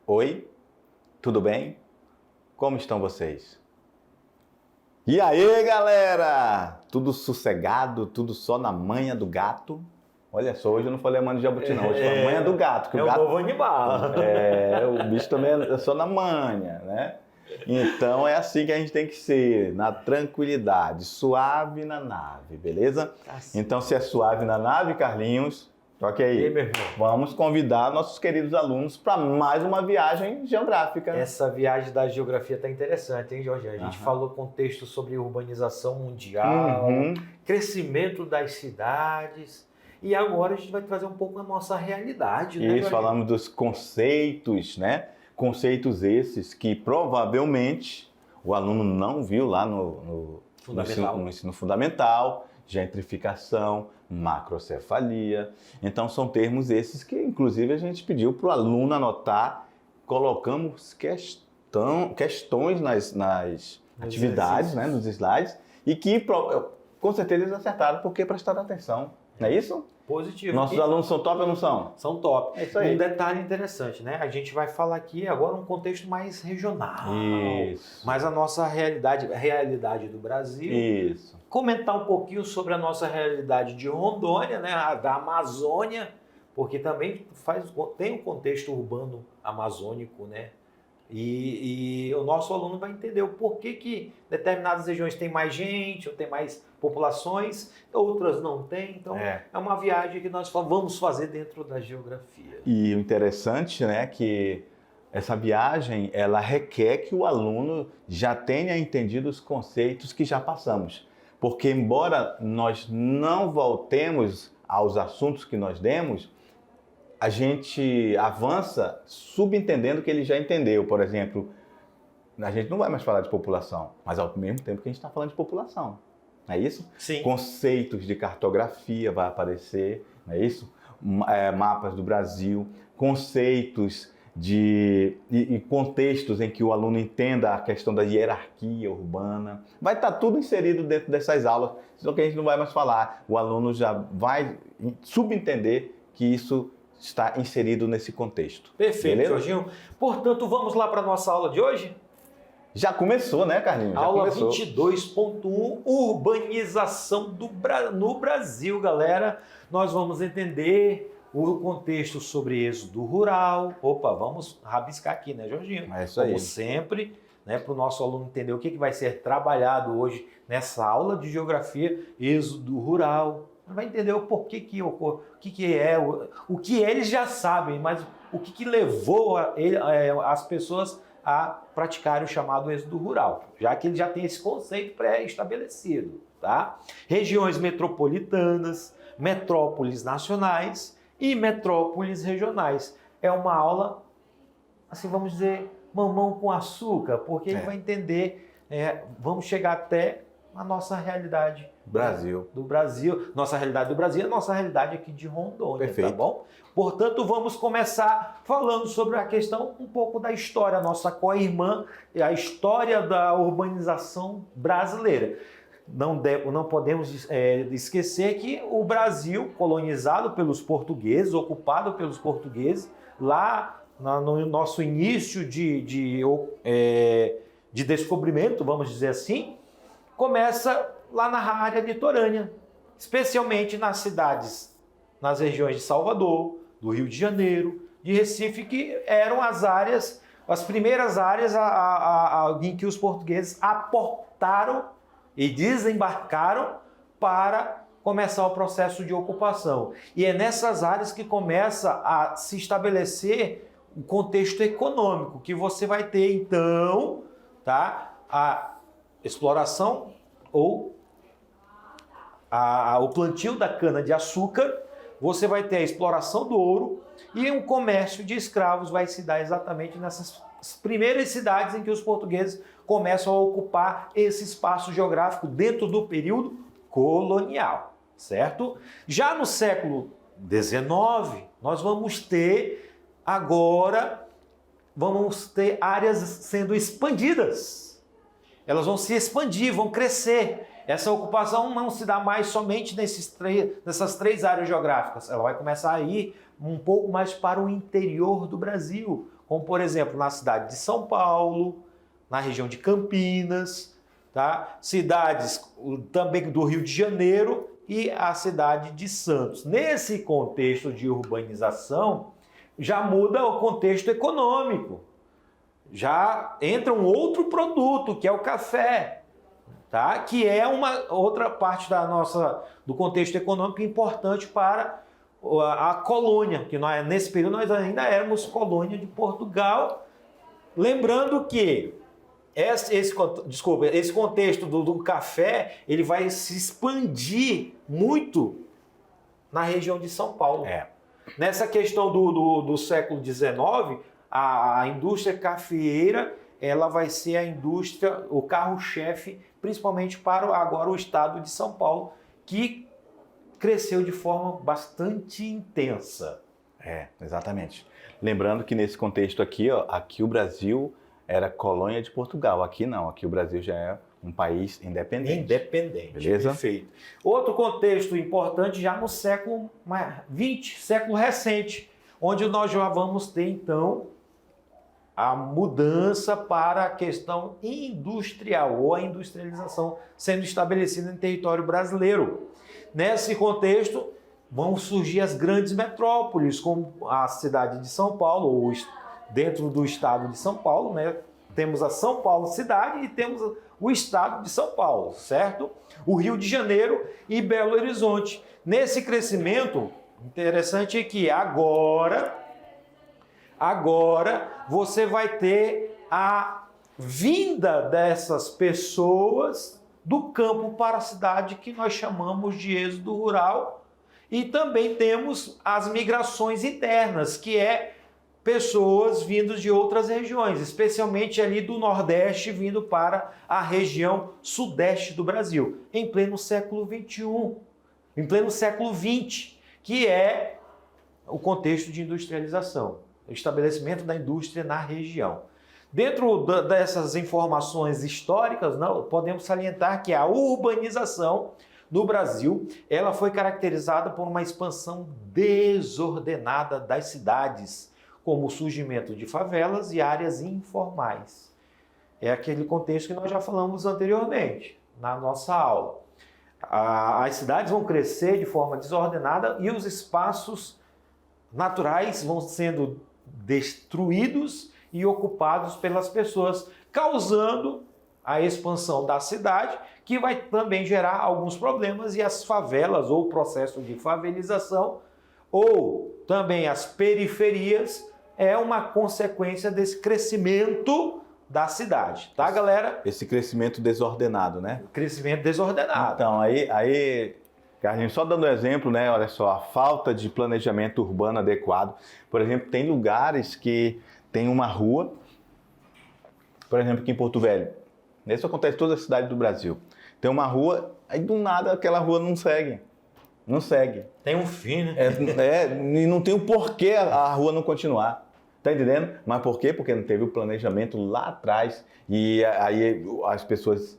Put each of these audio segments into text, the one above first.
Oi, tudo bem? Como estão vocês? E aí, galera? Tudo sossegado, tudo só na manha do gato? Olha só, hoje eu não falei manha do jabuti não, hoje foi a manha do gato. É o novo animal. O bicho também é só na manha, né? Então é assim que a gente tem que ser, na tranquilidade, suave na nave, beleza? Então se é suave na nave, Carlinhos, toque aí. E aí, meu irmão? Vamos convidar nossos queridos alunos para mais uma viagem geográfica. Essa viagem da geografia está interessante, hein, Jorge? A gente falou contexto sobre urbanização mundial, crescimento das cidades, e agora a gente vai trazer um pouco a nossa realidade, né, Isso, Jorge? falamos dos conceitos, né? Conceitos esses que provavelmente o aluno não viu lá no ensino fundamental, gentrificação, macrocefalia. Então são termos esses que inclusive a gente pediu para o aluno anotar, colocamos questões nas atividades, né, nos slides, e que com certeza eles acertaram porque prestaram atenção, não é isso? Positivo. Nossos alunos são top ou não são? São top. É isso aí. Um detalhe interessante, né? A gente vai falar aqui agora um contexto mais regional. Isso. Mais a nossa realidade, a realidade do Brasil. Isso. Comentar um pouquinho sobre a nossa realidade de Rondônia, né? A da Amazônia, porque também tem um contexto urbano amazônico, né? E o nosso aluno vai entender o porquê que determinadas regiões têm mais gente, ou tem mais populações, outras não têm. Então, é uma viagem que nós vamos fazer dentro da geografia. E o interessante, né, que essa viagem, ela requer que o aluno já tenha entendido os conceitos que já passamos. Porque, embora nós não voltemos aos assuntos que nós demos, a gente avança subentendendo que ele já entendeu. Por exemplo, a gente não vai mais falar de população, mas ao mesmo tempo que a gente está falando de população. Não é isso? Sim. Conceitos de cartografia vai aparecer, não é isso? Mapas do Brasil, conceitos e contextos em que o aluno entenda a questão da hierarquia urbana. Vai estar tudo inserido dentro dessas aulas, só que a gente não vai mais falar. O aluno já vai subentender que isso está inserido nesse contexto. Perfeito, beleza? Jorginho. Portanto, vamos lá para a nossa aula de hoje? Já começou, né, Carlinhos? Já aula começou. 22.1, urbanização no Brasil, galera. Nós vamos entender o contexto sobre êxodo rural. Opa, vamos rabiscar aqui, né, Jorginho? É isso aí. Como sempre, né, para o nosso aluno entender o que vai ser trabalhado hoje nessa aula de geografia, êxodo rural. Vai entender o porquê que ocorre, o que eles já sabem, mas o que levou as pessoas a praticarem o chamado êxodo rural, já que ele já tem esse conceito pré-estabelecido, tá? Regiões metropolitanas, metrópoles nacionais e metrópoles regionais. É uma aula, assim, vamos dizer, mamão com açúcar, porque ele vai entender, vamos chegar até a nossa realidade do Brasil. Nossa realidade do Brasil é a nossa realidade aqui de Rondônia, perfeito. Tá bom? Portanto, vamos começar falando sobre a questão um pouco da história, nossa co-irmã, a história da urbanização brasileira. Não podemos esquecer que o Brasil, colonizado pelos portugueses, ocupado pelos portugueses, lá no nosso início de descobrimento, vamos dizer assim, começa lá na área litorânea, especialmente nas cidades, nas regiões de Salvador, do Rio de Janeiro, de Recife, que eram as primeiras áreas em que os portugueses aportaram e desembarcaram para começar o processo de ocupação. E é nessas áreas que começa a se estabelecer o contexto econômico, que você vai ter, então, tá, a exploração ou o plantio da cana-de-açúcar, você vai ter a exploração do ouro e um comércio de escravos vai se dar exatamente nessas primeiras cidades em que os portugueses começam a ocupar esse espaço geográfico dentro do período colonial, certo? Já no século XIX, nós vamos ter áreas sendo expandidas. elas vão se expandir, vão crescer. Essa ocupação não se dá mais somente nessas 3 áreas geográficas. Ela vai começar a ir um pouco mais para o interior do Brasil, como, por exemplo, na cidade de São Paulo, na região de Campinas, tá? Cidades também do Rio de Janeiro e a cidade de Santos. Nesse contexto de urbanização, já muda o contexto econômico. Já entra um outro produto, que é o café, tá? Que é uma outra parte do contexto econômico importante para a colônia, que nesse período nós ainda éramos colônia de Portugal. Lembrando que esse contexto do café, ele vai se expandir muito na região de São Paulo. Nessa questão do século XIX, a indústria cafeeira, ela vai ser a indústria, o carro-chefe, principalmente para agora o estado de São Paulo, que cresceu de forma bastante intensa. Exatamente. Lembrando que nesse contexto aqui, ó, aqui o Brasil era colônia de Portugal. Aqui não, aqui o Brasil já é um país independente. Beleza? Perfeito. Outro contexto importante já no século XX, século recente, onde nós já vamos ter, então, a mudança para a questão industrial, ou a industrialização sendo estabelecida em território brasileiro. Nesse contexto, vão surgir as grandes metrópoles, como a cidade de São Paulo, ou dentro do estado de São Paulo, né? Temos a São Paulo cidade e temos o estado de São Paulo, certo? O Rio de Janeiro e Belo Horizonte. Nesse crescimento, interessante é que agora você vai ter a vinda dessas pessoas do campo para a cidade, que nós chamamos de êxodo rural, e também temos as migrações internas, que é pessoas vindas de outras regiões, especialmente ali do Nordeste, vindo para a região Sudeste do Brasil, em pleno século XXI, em pleno século XX, que é o contexto de industrialização, o estabelecimento da indústria na região. Dentro dessas informações históricas, podemos salientar que a urbanização no Brasil, ela foi caracterizada por uma expansão desordenada das cidades, como o surgimento de favelas e áreas informais. É aquele contexto que nós já falamos anteriormente, na nossa aula. As cidades vão crescer de forma desordenada e os espaços naturais vão sendo destruídos e ocupados pelas pessoas, causando a expansão da cidade, que vai também gerar alguns problemas, e as favelas, ou o processo de favelização, ou também as periferias, é uma consequência desse crescimento da cidade, tá, galera? Esse crescimento desordenado, né? Crescimento desordenado. Então, aí Carlinhos, só dando um exemplo, né? Olha só, a falta de planejamento urbano adequado. Por exemplo, tem lugares que tem uma rua, por exemplo, aqui em Porto Velho. Isso acontece em toda a cidade do Brasil. Tem uma rua, aí do nada aquela rua não segue. Não segue. Tem um fim, né? E não tem o porquê a rua não continuar. Tá entendendo? Mas por quê? Porque não teve o planejamento lá atrás. E aí as pessoas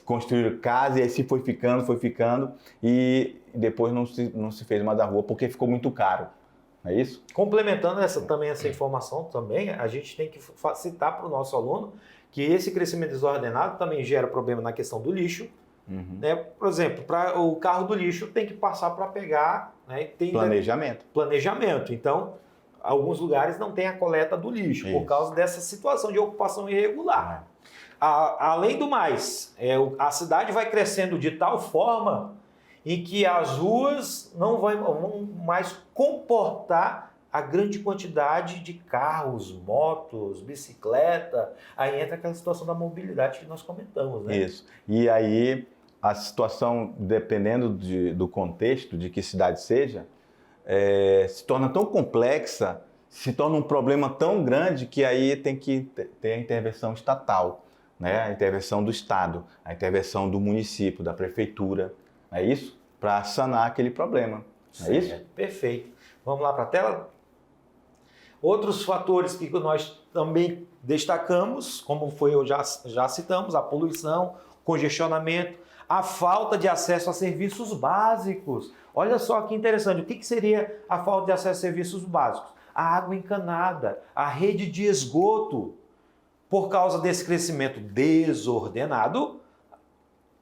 construíram casa e aí se foi ficando. E depois não se fez mais a rua porque ficou muito caro. É isso? Complementando essa informação também, a gente tem que citar para o nosso aluno que esse crescimento desordenado também gera problema na questão do lixo. Uhum. Né? Por exemplo, o carro do lixo tem que passar para pegar... Né? Tem planejamento. Então, alguns lugares não tem a coleta do lixo, por causa dessa situação de ocupação irregular. Além do mais, a cidade vai crescendo de tal forma em que as ruas não vão mais comportar a grande quantidade de carros, motos, bicicleta. Aí entra aquela situação da mobilidade que nós comentamos, né? Isso. E aí a situação, dependendo do contexto, de que cidade seja, se torna tão complexa, se torna um problema tão grande que aí tem que ter a intervenção estatal, né? A intervenção do Estado, a intervenção do município, da prefeitura, é isso? Para sanar aquele problema, é isso? Perfeito. Vamos lá para a tela? Outros fatores que nós também destacamos, como já citamos, a poluição, congestionamento, a falta de acesso a serviços básicos. Olha só que interessante, o que seria a falta de acesso a serviços básicos? A água encanada, a rede de esgoto. Por causa desse crescimento desordenado,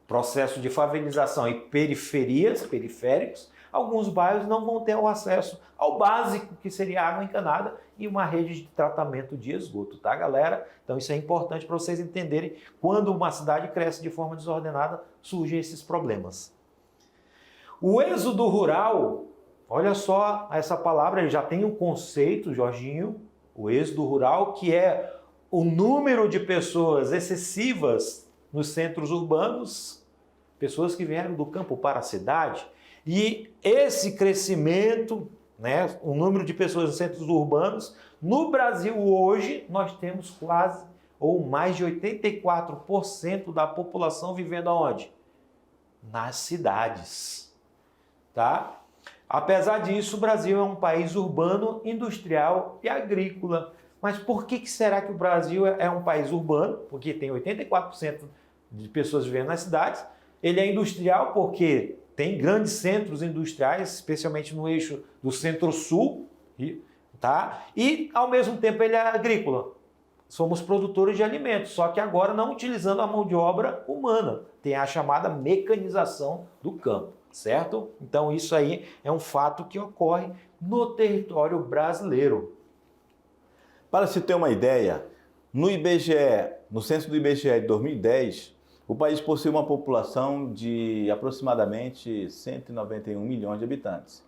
processo de favelização e periféricos, alguns bairros não vão ter o acesso ao básico, que seria água encanada e uma rede de tratamento de esgoto, tá, galera? Então isso é importante para vocês entenderem, quando uma cidade cresce de forma desordenada, surgem esses problemas. O êxodo rural, olha só essa palavra, ele já tem um conceito, Jorginho, o êxodo rural, que é o número de pessoas excessivas nos centros urbanos, pessoas que vieram do campo para a cidade, e esse crescimento, né, o número de pessoas nos centros urbanos, no Brasil hoje nós temos quase ou mais de 84% da população vivendo aonde? Nas cidades, tá? Apesar disso, o Brasil é um país urbano, industrial e agrícola. Mas por que será que o Brasil é um país urbano? Porque tem 84% de pessoas vivendo nas cidades. Ele é industrial porque tem grandes centros industriais, especialmente no eixo do Centro-Sul, tá? E, ao mesmo tempo, ele é agrícola. Somos produtores de alimentos, só que agora não utilizando a mão de obra humana. Tem a chamada mecanização do campo, certo? Então, isso aí é um fato que ocorre no território brasileiro. Para se ter uma ideia, no IBGE, no censo do IBGE de 2010, o país possui uma população de aproximadamente 191 milhões de habitantes.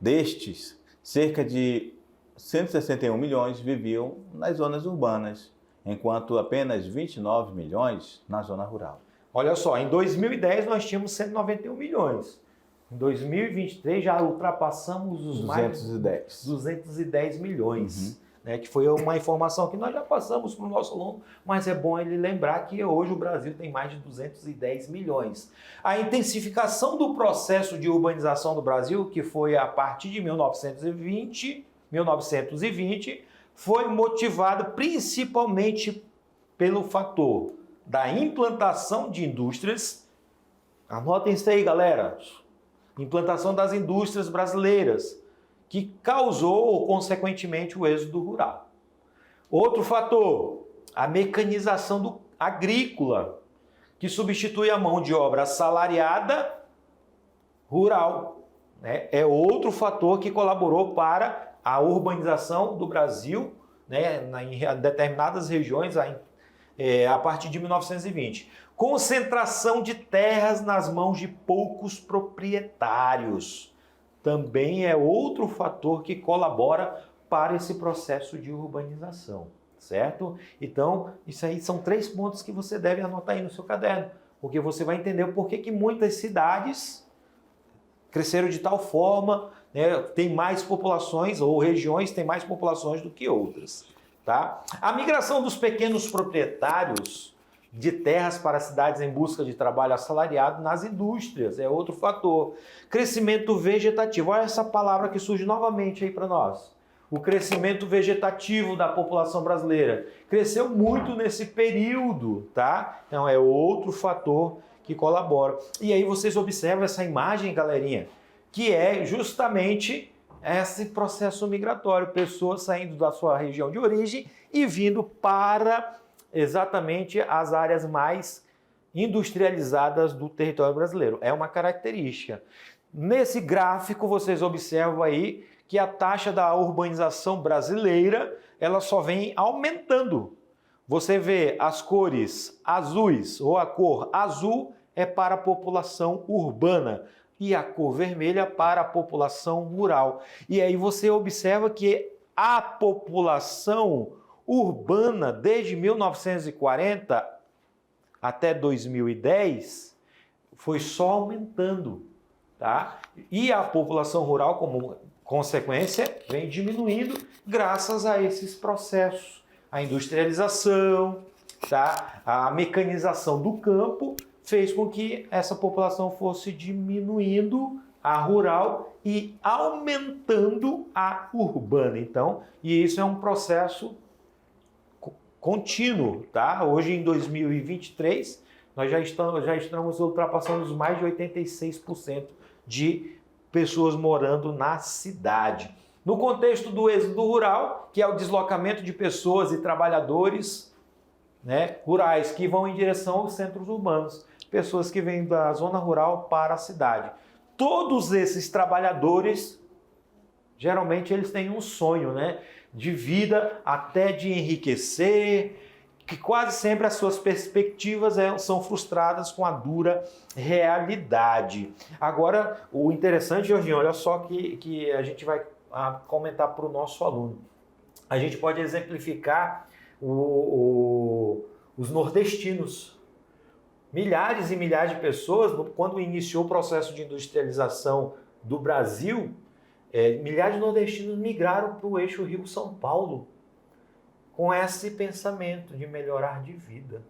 Destes, cerca de 161 milhões viviam nas zonas urbanas, enquanto apenas 29 milhões na zona rural. Olha só, em 2010 nós tínhamos 191 milhões. Em 2023 já ultrapassamos os 210 milhões. Né, que foi uma informação que nós já passamos para o nosso aluno, mas é bom ele lembrar que hoje o Brasil tem mais de 210 milhões. A intensificação do processo de urbanização do Brasil, que foi a partir de 1920, foi motivada principalmente pelo fator da implantação de indústrias. Anotem isso aí, galera. Implantação das indústrias brasileiras, que causou, consequentemente, o êxodo rural. Outro fator, a mecanização agrícola, que substitui a mão de obra assalariada rural. Né? É outro fator que colaborou para a urbanização do Brasil, né, em determinadas regiões, a partir de 1920. Concentração de terras nas mãos de poucos proprietários. Também é outro fator que colabora para esse processo de urbanização, certo? Então, isso aí são 3 pontos que você deve anotar aí no seu caderno, porque você vai entender por que muitas cidades cresceram de tal forma, né, tem mais populações, ou regiões têm mais populações do que outras, tá? A migração dos pequenos proprietários de terras para cidades em busca de trabalho assalariado nas indústrias, é outro fator. Crescimento vegetativo, olha essa palavra que surge novamente aí para nós. O crescimento vegetativo da população brasileira cresceu muito nesse período, tá? Então é outro fator que colabora. E aí vocês observam essa imagem, galerinha, que é justamente esse processo migratório, pessoas saindo da sua região de origem e vindo para exatamente as áreas mais industrializadas do território brasileiro. É uma característica. Nesse gráfico, vocês observam aí que a taxa da urbanização brasileira, ela só vem aumentando. Você vê as cores azuis, ou a cor azul é para a população urbana e a cor vermelha para a população rural. E aí você observa que a população urbana, desde 1940 até 2010, foi só aumentando, tá? E a população rural, como consequência, vem diminuindo graças a esses processos. A industrialização, tá? A mecanização do campo fez com que essa população fosse diminuindo a rural e aumentando a urbana. Então, e isso é um processo contínuo, tá? Hoje em 2023, nós já estamos ultrapassando os mais de 86% de pessoas morando na cidade. No contexto do êxodo rural, que é o deslocamento de pessoas e trabalhadores, né, rurais que vão em direção aos centros urbanos, pessoas que vêm da zona rural para a cidade. Todos esses trabalhadores, geralmente eles têm um sonho, né, de vida, até de enriquecer, que quase sempre as suas perspectivas são frustradas com a dura realidade. Agora, o interessante, Jorginho, olha só que a gente vai comentar para o nosso aluno. A gente pode exemplificar os nordestinos. Milhares e milhares de pessoas, quando iniciou o processo de industrialização do Brasil, milhares de nordestinos migraram para o eixo Rio-São Paulo com esse pensamento de melhorar de vida,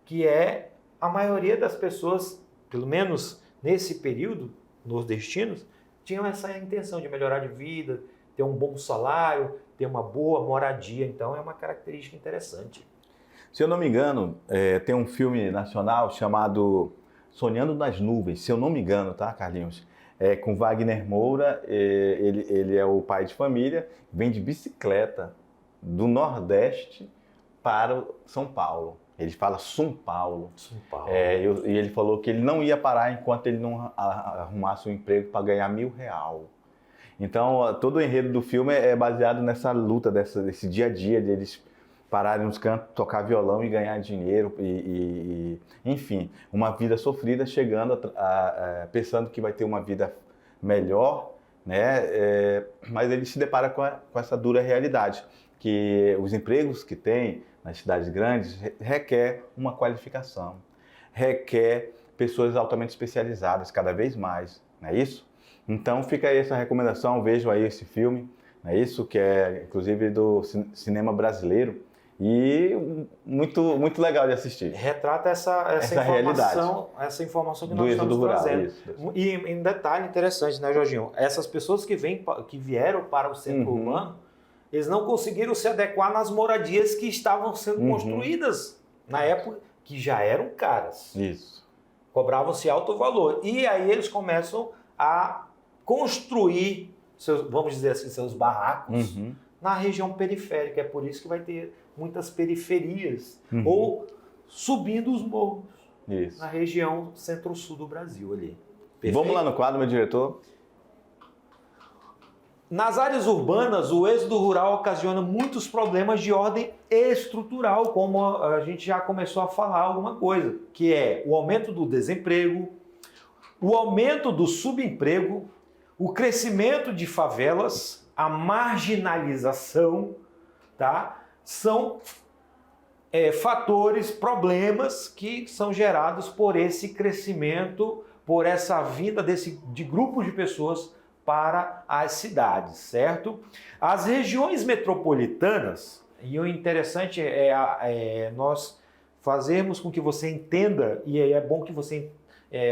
que é a maioria das pessoas, pelo menos nesse período, nordestinos, tinham essa intenção de melhorar de vida, ter um bom salário, ter uma boa moradia. Então é uma característica interessante. Se eu não me engano, tem um filme nacional chamado Sonhando nas Nuvens, se eu não me engano, tá, Carlinhos? Com Wagner Moura, ele é o pai de família, vem de bicicleta do Nordeste para São Paulo. Ele fala São Paulo. São Paulo. E ele falou que ele não ia parar enquanto ele não arrumasse um emprego para ganhar R$1.000. Então, todo o enredo do filme é baseado nessa luta, desse dia a dia deles pararem nos cantos, tocar violão e ganhar dinheiro, enfim, uma vida sofrida, chegando pensando que vai ter uma vida melhor, né? Mas ele se depara com essa dura realidade, que os empregos que tem nas cidades grandes requer uma qualificação, requer pessoas altamente especializadas cada vez mais, não é isso? Então fica aí essa recomendação, vejam aí esse filme, não é isso? Que é inclusive do cinema brasileiro e muito, muito legal de assistir. Retrata essa informação que nós estamos trazendo. Isso. E um detalhe interessante, né, Jorginho? Essas pessoas que vieram para o centro urbano, eles não conseguiram se adequar nas moradias que estavam sendo construídas na época, que já eram caras. Isso. Cobravam-se alto valor. E aí eles começam a construir, vamos dizer assim, seus barracos na região periférica. É por isso que vai ter muitas periferias ou subindo os morros na região centro-sul do Brasil ali. Perfeito? Vamos lá no quadro, meu diretor. Nas áreas urbanas, o êxodo rural ocasiona muitos problemas de ordem estrutural, como a gente já começou a falar alguma coisa, que é o aumento do desemprego, o aumento do subemprego, o crescimento de favelas, a marginalização, tá? São fatores, problemas que são gerados por esse crescimento, por essa vinda de grupos de pessoas para as cidades, certo? As regiões metropolitanas, e o interessante é nós fazermos com que você entenda, e é bom que você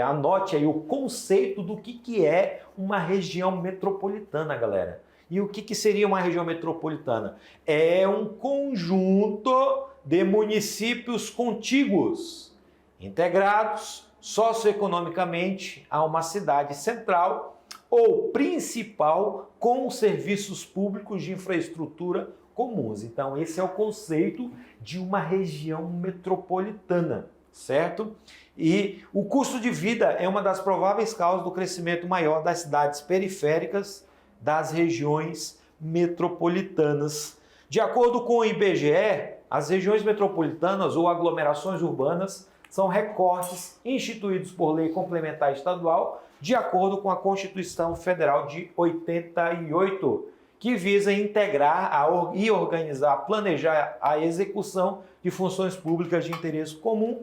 anote aí o conceito do que é uma região metropolitana, galera. E o que seria uma região metropolitana? É um conjunto de municípios contíguos, integrados socioeconomicamente a uma cidade central ou principal com serviços públicos de infraestrutura comuns. Então, esse é o conceito de uma região metropolitana, certo? E o custo de vida é uma das prováveis causas do crescimento maior das cidades periféricas das regiões metropolitanas. De acordo com o IBGE, as regiões metropolitanas ou aglomerações urbanas são recortes instituídos por lei complementar estadual de acordo com a Constituição Federal de 88, que visa integrar e organizar, planejar a execução de funções públicas de interesse comum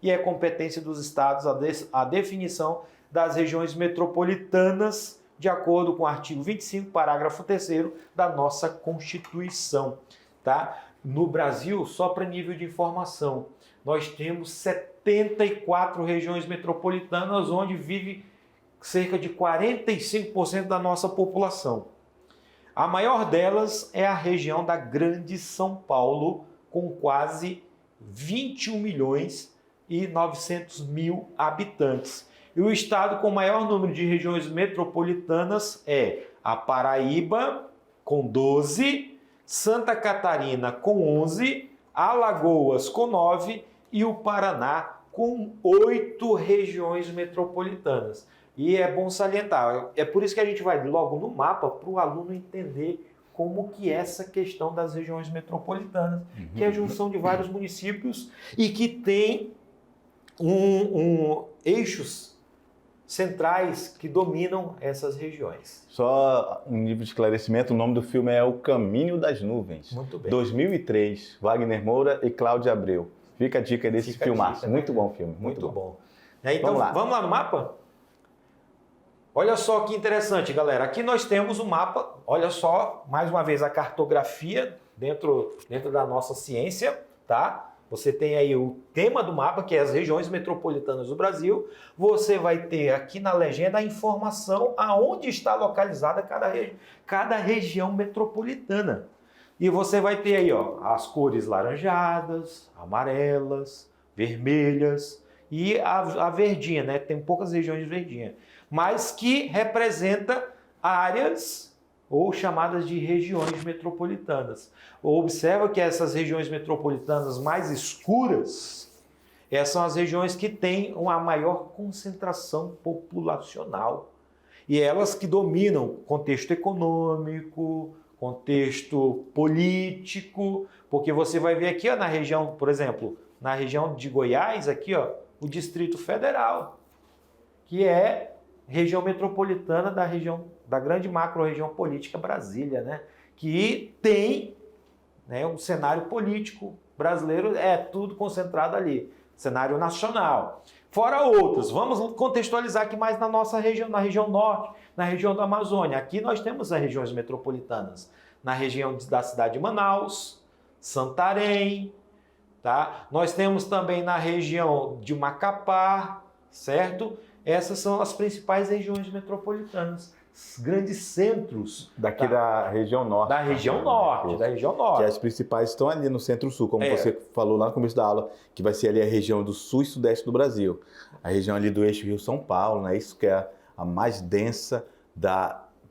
e é competência dos estados a definição das regiões metropolitanas de acordo com o artigo 25, parágrafo 3º da nossa Constituição. Tá? No Brasil, só para nível de informação, nós temos 74 regiões metropolitanas onde vive cerca de 45% da nossa população. A maior delas é a região da Grande São Paulo, com quase 21 milhões e 900 mil habitantes. E o estado com maior número de regiões metropolitanas é a Paraíba, com 12, Santa Catarina, com 11, Alagoas, com 9 e o Paraná, com 8 regiões metropolitanas. E é bom salientar, é por isso que a gente vai logo no mapa para o aluno entender como que é essa questão das regiões metropolitanas, que é a junção de vários municípios e que tem eixos centrais que dominam essas regiões. Só um nível de esclarecimento, o nome do filme é O Caminho das Nuvens. Muito bem. 2003, Wagner Moura e Cláudia Abreu. Fica a dica desse filmaço. Muito bom filme. Muito bom. Então, vamos lá no mapa? Olha só que interessante, galera. Aqui nós temos o mapa. Olha só, mais uma vez, a cartografia dentro da nossa ciência, tá? Você tem aí o tema do mapa, que é as regiões metropolitanas do Brasil. Você vai ter aqui na legenda a informação aonde está localizada cada região metropolitana. E você vai ter aí, ó, as cores laranjadas, amarelas, vermelhas e a verdinha, né? Tem poucas regiões de verdinha, mas que representa áreas ou chamadas de regiões metropolitanas. Observa que essas regiões metropolitanas mais escuras, essas são as regiões que têm uma maior concentração populacional. E elas que dominam contexto econômico, contexto político, porque você vai ver aqui, ó, na região, por exemplo, na região de Goiás, aqui, ó, o Distrito Federal, que é região metropolitana da grande macro-região política Brasília, né? Que tem, né, um cenário político brasileiro, é tudo concentrado ali, cenário nacional. Fora outros, vamos contextualizar aqui mais na nossa região, na região norte, na região da Amazônia. Aqui nós temos as regiões metropolitanas, na região da cidade de Manaus, Santarém, tá? Nós temos também na região de Macapá, certo? Essas são as principais regiões metropolitanas, grandes centros. Daqui da região norte. Da região norte. Que as principais estão ali no centro-sul, como você falou lá no começo da aula, que vai ser ali a região do sul e sudeste do Brasil. A região ali do eixo Rio-São Paulo, né? Isso que é a mais densa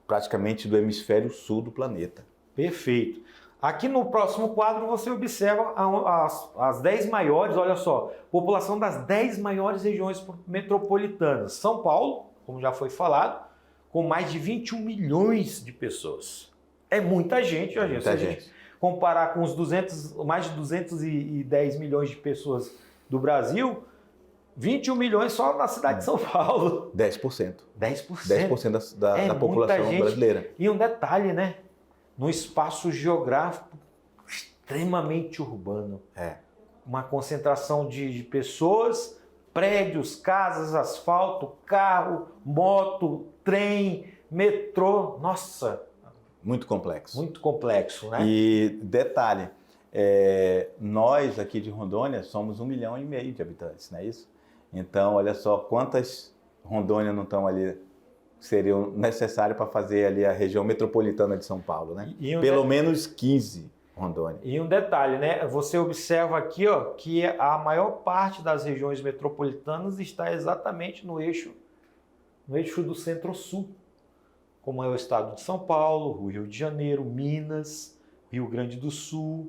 praticamente do hemisfério sul do planeta. Perfeito. Aqui no próximo quadro você observa as 10 maiores, olha só, população das 10 maiores regiões metropolitanas. São Paulo, como já foi falado, com mais de 21 milhões de pessoas. É muita gente, gente. Se a gente comparar com os mais de 210 milhões de pessoas do Brasil, 21 milhões só na cidade de São Paulo. 10%. 10% da população brasileira. E um detalhe, né? Num espaço geográfico extremamente urbano. Uma concentração de pessoas, prédios, casas, asfalto, carro, moto, trem, metrô. Nossa! Muito complexo. Muito complexo, né? E detalhe, nós aqui de Rondônia somos 1,5 milhão de habitantes, não é isso? Então, olha só quantas Rondônia não estão ali, seriam necessárias para fazer ali a região metropolitana de São Paulo, né? Pelo menos 15 Rondônia. E um detalhe, né? Você observa aqui, ó, que a maior parte das regiões metropolitanas está exatamente no eixo do Centro-Sul, como é o estado de São Paulo, o Rio de Janeiro, Minas, Rio Grande do Sul,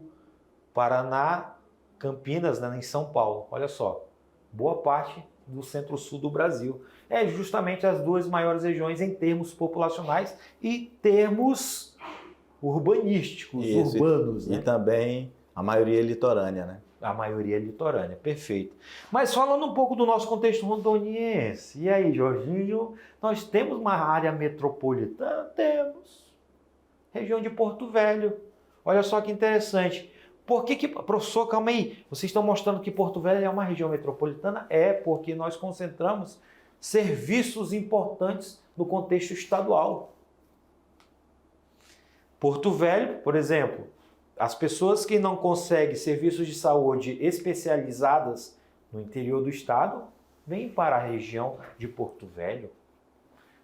Paraná, Campinas, né, em São Paulo. Olha só, boa parte do Centro-Sul do Brasil. É justamente as duas maiores regiões em termos populacionais e termos urbanísticos, urbanos. E né? também a maioria litorânea, né? A maioria litorânea, perfeito. Mas falando um pouco do nosso contexto rondoniense, e aí, Jorginho, nós temos uma área metropolitana? Temos. Região de Porto Velho. Olha só que interessante. Por que, professor, calma aí, vocês estão mostrando que Porto Velho é uma região metropolitana? É porque nós concentramos serviços importantes no contexto estadual. Porto Velho, por exemplo, as pessoas que não conseguem serviços de saúde especializadas no interior do estado, vêm para a região de Porto Velho,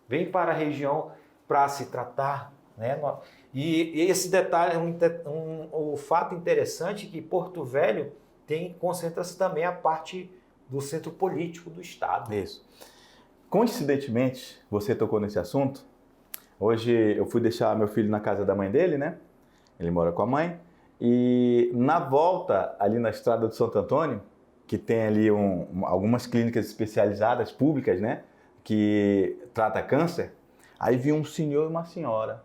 vêm para a região para se tratar, né? E esse detalhe, o fato interessante é que Porto Velho concentra-se também a parte do centro político do estado. Isso. Coincidentemente, você tocou nesse assunto. Hoje eu fui deixar meu filho na casa da mãe dele, né? Ele mora com a mãe. E na volta, ali na estrada de Santo Antônio, que tem ali algumas clínicas especializadas públicas, né? Que trata câncer. Aí vi um senhor e uma senhora,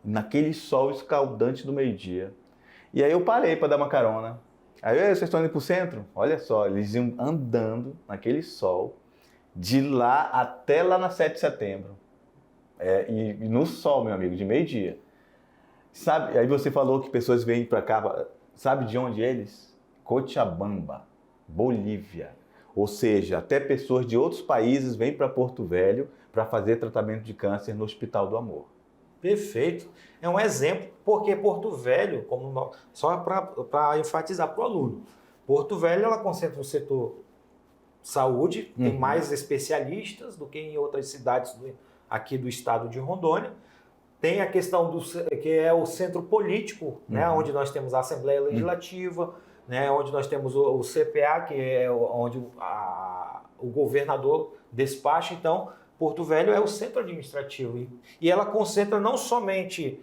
naquele sol escaldante do meio-dia. E aí eu parei para dar uma carona. Aí, vocês estão indo para o centro? Olha só, eles iam andando naquele sol, de lá até lá na 7 de setembro. E no sol, meu amigo, de meio-dia. Sabe, aí você falou que pessoas vêm para cá, sabe de onde eles? Cochabamba, Bolívia. Ou seja, até pessoas de outros países vêm para Porto Velho para fazer tratamento de câncer no Hospital do Amor. Perfeito. É um exemplo, porque Porto Velho, só para enfatizar para o aluno, Porto Velho ela concentra no setor saúde, tem mais especialistas do que em outras cidades aqui do estado de Rondônia. Tem a questão que é o centro político, né, onde nós temos a Assembleia Legislativa, né, onde nós temos o CPA, que é onde o governador despacha. Então, Porto Velho é o centro administrativo e ela concentra não somente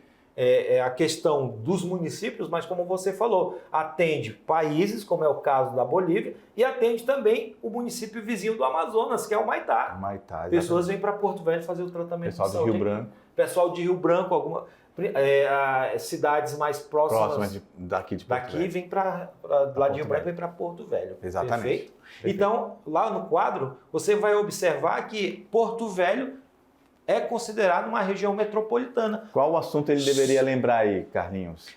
a questão dos municípios, mas como você falou, atende países, como é o caso da Bolívia, e atende também o município vizinho do Amazonas, que é o Maitá. Pessoas vêm para Porto Velho fazer o tratamento de saúde. Pessoal de Rio Branco. Pessoal de Rio Branco, cidades mais próximas daqui de Porto Velho. Vem para lá de Rio Branco, vem para Porto Velho. Exatamente. Perfeito? Então, lá no quadro, você vai observar que Porto Velho é considerado uma região metropolitana. Qual o assunto ele deveria lembrar aí, Carlinhos?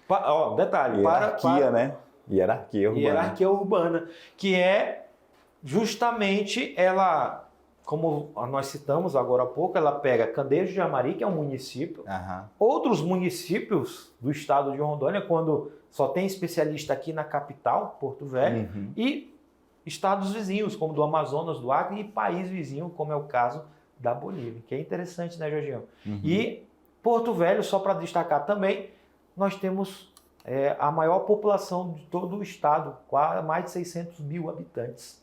Detalhe. Hierarquia, né? Hierarquia urbana. Hierarquia urbana, que é justamente ela, como nós citamos agora há pouco, ela pega Candeias de Amari, que é um município, outros municípios do estado de Rondônia, quando só tem especialista aqui na capital, Porto Velho, e estados vizinhos, como do Amazonas, do Acre, e país vizinho, como é o caso da Bolívia, que é interessante, né, Jorginho? E Porto Velho, só para destacar também, nós temos a maior população de todo o estado, mais de 600 mil habitantes.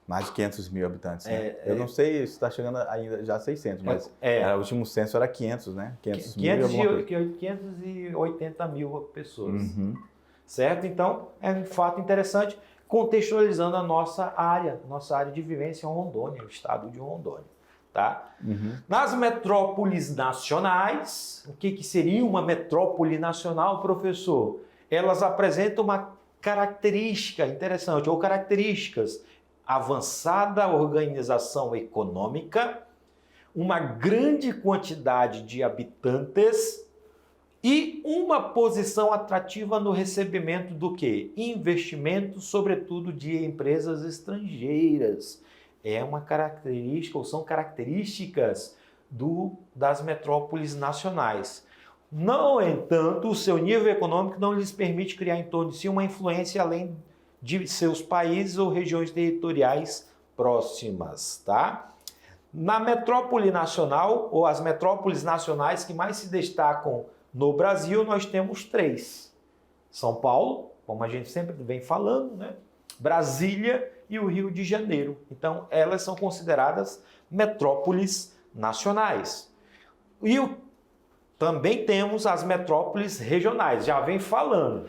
Mais de 500 mil habitantes. Né? Eu não sei se está chegando ainda já a 600, mas o último censo era 500, né? 580 mil pessoas. Certo? Então, é um fato interessante, contextualizando a nossa área de vivência em Rondônia, o estado de Rondônia. Tá? Nas metrópoles nacionais, o que seria uma metrópole nacional, professor? Elas apresentam uma característica interessante, ou características: avançada organização econômica, uma grande quantidade de habitantes e uma posição atrativa no recebimento do quê? Investimentos, sobretudo de empresas estrangeiras. É uma característica, ou são características das metrópoles nacionais. No entanto, o seu nível econômico não lhes permite criar em torno de si uma influência além de seus países ou regiões territoriais próximas, tá? Na metrópole nacional, ou as metrópoles nacionais que mais se destacam no Brasil, nós temos 3. São Paulo, como a gente sempre vem falando, né? Brasília e o Rio de Janeiro. Então, elas são consideradas metrópoles nacionais. E também temos as metrópoles regionais, já vem falando.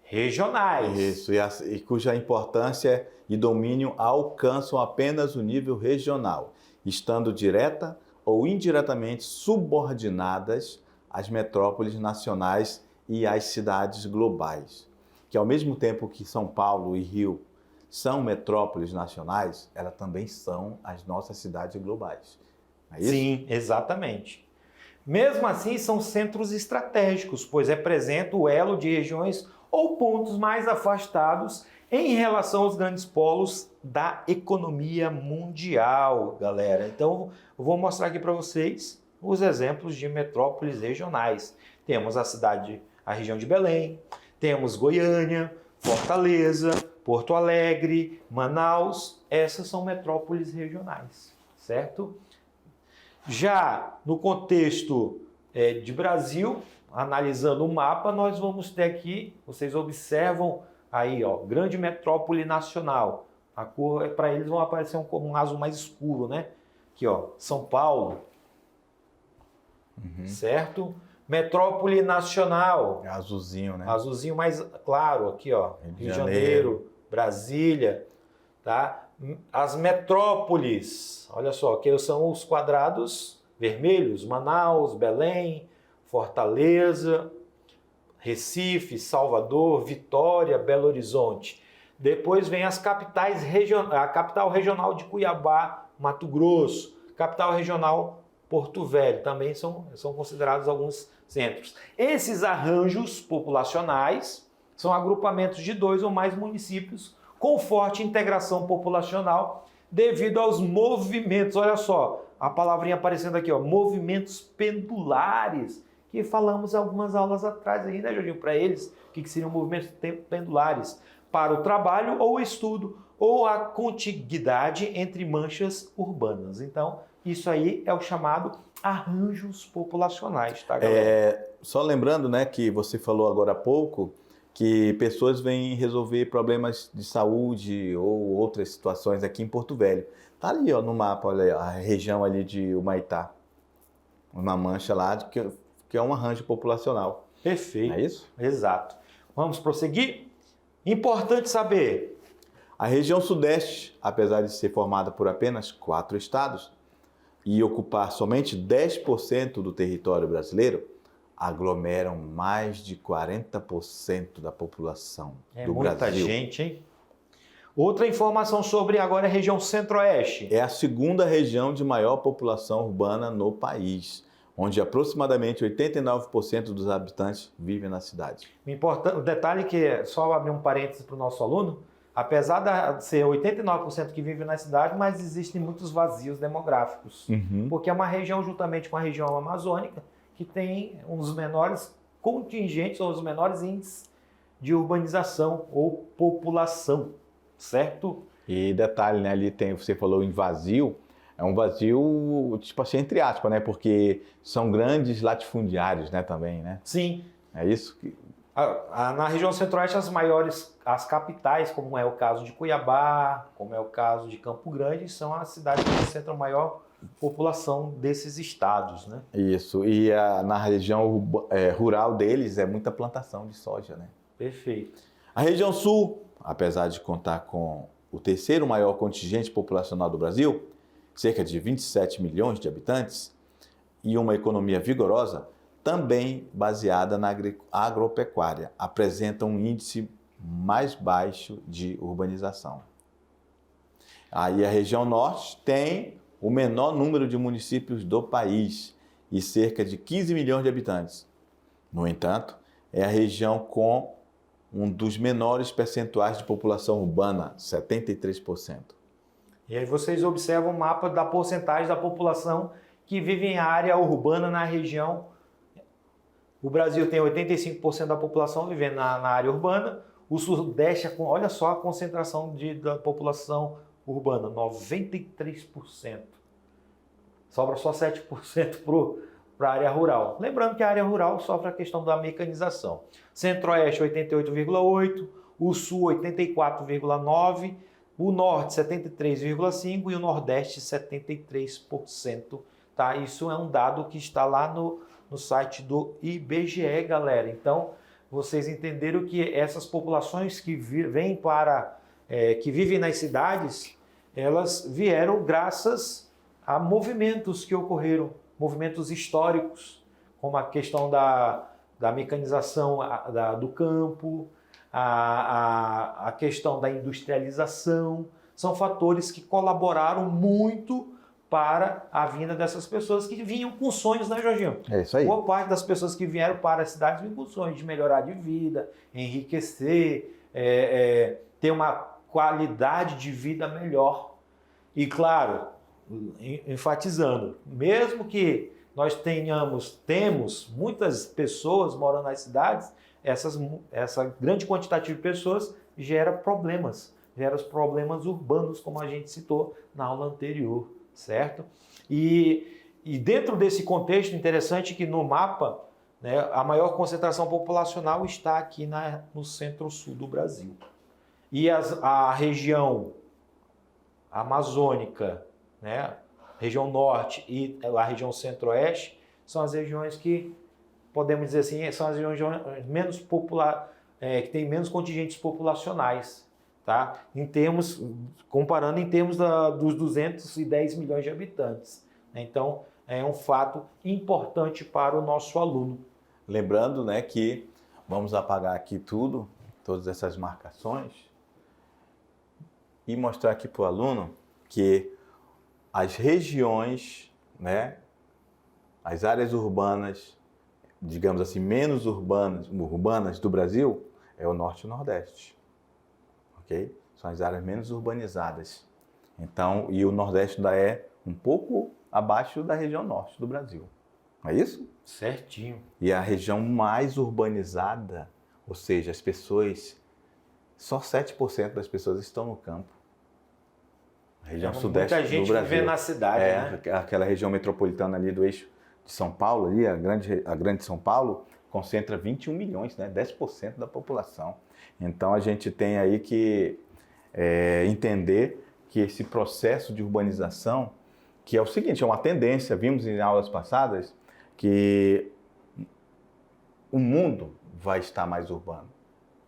Regionais. Isso, e cuja importância e domínio alcançam apenas o nível regional, estando direta ou indiretamente subordinadas às metrópoles nacionais e às cidades globais. Que ao mesmo tempo que São Paulo e Rio são metrópoles nacionais, elas também são as nossas cidades globais. É isso? Sim, exatamente. Mesmo assim, são centros estratégicos, pois representam o elo de regiões ou pontos mais afastados em relação aos grandes polos da economia mundial, galera. Então, eu vou mostrar aqui para vocês os exemplos de metrópoles regionais. Temos a região de Belém, temos Goiânia, Fortaleza, Porto Alegre, Manaus. Essas são metrópoles regionais, certo? Já no contexto de Brasil, analisando o mapa, nós vamos ter aqui, vocês observam aí, ó, grande metrópole nacional. A cor, para eles, vão aparecer um azul mais escuro, né? Aqui, ó, São Paulo, certo? Metrópole nacional. Azulzinho, né? Azulzinho mais claro, aqui, ó, Rio de Janeiro, Brasília, tá? As metrópoles, olha só, que são os quadrados vermelhos, Manaus, Belém, Fortaleza, Recife, Salvador, Vitória, Belo Horizonte. Depois vem as capitais regionais, a capital regional de Cuiabá, Mato Grosso, capital regional Porto Velho, também são considerados alguns centros. Esses arranjos populacionais são agrupamentos de 2 ou mais municípios com forte integração populacional devido aos movimentos, olha só, a palavrinha aparecendo aqui, ó, movimentos pendulares, que falamos algumas aulas atrás aí, né, Jorginho, para eles, o que seriam movimentos pendulares? Para o trabalho ou estudo, ou a contiguidade entre manchas urbanas. Então, isso aí é o chamado arranjos populacionais, tá, galera? Só lembrando, né, que você falou agora há pouco que pessoas vêm resolver problemas de saúde ou outras situações aqui em Porto Velho. Tá ali, ó, no mapa, olha aí, a região ali de Humaitá. Uma mancha lá que é um arranjo populacional. Perfeito. É isso? Exato. Vamos prosseguir? Importante saber. A região sudeste, apesar de ser formada por apenas 4 estados e ocupar somente 10% do território brasileiro, aglomeram mais de 40% da população do Brasil. É muita gente, hein? Outra informação sobre agora a região centro-oeste. É a segunda região de maior população urbana no país, onde aproximadamente 89% dos habitantes vivem na cidade. O detalhe que, só abrir um parênteses para o nosso aluno, apesar de ser 89% que vive na cidade, mas existem muitos vazios demográficos, porque é uma região, juntamente com a região amazônica, que tem um dos menores contingentes ou os menores índices de urbanização ou população, certo? E detalhe, né, ali você falou em vazio, é um vazio, tipo assim, entre aspas, né, porque são grandes latifundiários, né, também, né? Sim. É isso que... Na região centro-oeste, as capitais, como é o caso de Cuiabá, como é o caso de Campo Grande, são as cidades que concentram a maior população desses estados, né? Isso, e na região rural deles é muita plantação de soja, né? Perfeito. A região sul, apesar de contar com o terceiro maior contingente populacional do Brasil, cerca de 27 milhões de habitantes, e uma economia vigorosa, também baseada na agropecuária, apresenta um índice mais baixo de urbanização. Aí a região norte tem o menor número de municípios do país e cerca de 15 milhões de habitantes. No entanto, é a região com um dos menores percentuais de população urbana, 73%. E aí vocês observam o mapa da porcentagem da população que vive em área urbana na região. O Brasil tem 85% da população vivendo na área urbana. O Sudeste, olha só a concentração da população urbana, 93%. Sobra só 7% para a área rural. Lembrando que a área rural sofre a questão da mecanização. Centro-Oeste, 88,8%, o Sul, 84,9%, o Norte, 73,5% e o Nordeste, 73%. Tá? Isso é um dado que está lá no site do IBGE, galera. Então, vocês entenderam que essas populações que que vivem nas cidades, elas vieram graças a movimentos que ocorreram, movimentos históricos, como a questão da mecanização do campo, a questão da industrialização. São fatores que colaboraram muito para a vinda dessas pessoas que vinham com sonhos, né, Jorginho? É isso aí. Boa parte das pessoas que vieram para as cidades vinham com sonhos de melhorar de vida, enriquecer, ter uma qualidade de vida melhor. E, claro, enfatizando, mesmo que nós temos muitas pessoas morando nas cidades, essa grande quantidade de pessoas gera problemas urbanos, como a gente citou na aula anterior, certo? E dentro desse contexto, interessante que no mapa né, a maior concentração populacional está aqui no centro-sul do Brasil. E a região amazônica, né, região norte e a região centro-oeste são as regiões que, podemos dizer assim, são as regiões menos que têm menos contingentes populacionais, tá? Comparando em termos dos 210 milhões de habitantes. Então, é um fato importante para o nosso aluno. Lembrando, né, que vamos apagar aqui todas essas marcações, e mostrar aqui para o aluno que as regiões, né, as áreas urbanas, digamos assim, menos urbanas do Brasil, é o Norte e o Nordeste. Ok? São as áreas menos urbanizadas. Então, e o Nordeste ainda é um pouco abaixo da região Norte do Brasil. Não é isso? Certinho. E a região mais urbanizada, ou seja, as pessoas, só 7% das pessoas estão no campo. A região sudeste do Brasil. Muita gente vive na cidade, né? Aquela região metropolitana ali do eixo de São Paulo, ali, a grande São Paulo, concentra 21 milhões, né? 10% da população. Então a gente tem aí que entender que esse processo de urbanização, que é o seguinte, é uma tendência, vimos em aulas passadas, que o mundo vai estar mais urbano.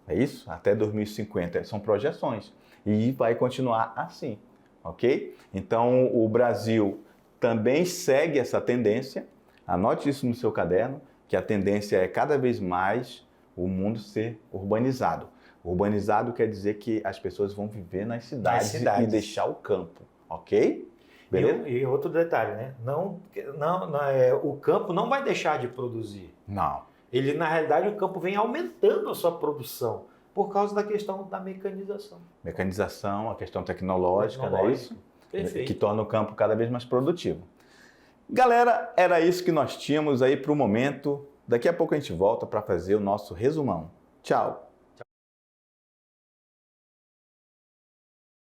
É isso? Até 2050. São projeções. E vai continuar assim. Ok? Então, o Brasil também segue essa tendência. Anote isso no seu caderno, que a tendência é cada vez mais o mundo ser urbanizado. Urbanizado quer dizer que as pessoas vão viver nas cidades. E deixar o campo. Ok? Beleza? E outro detalhe, né? O campo não vai deixar de produzir. Não. Na realidade, o campo vem aumentando a sua produção. Por causa da questão da mecanização. Mecanização, a questão tecnológica, é isso? Perfeito. Que torna o campo cada vez mais produtivo. Galera, era isso que nós tínhamos aí para o momento. Daqui a pouco a gente volta para fazer o nosso resumão. Tchau!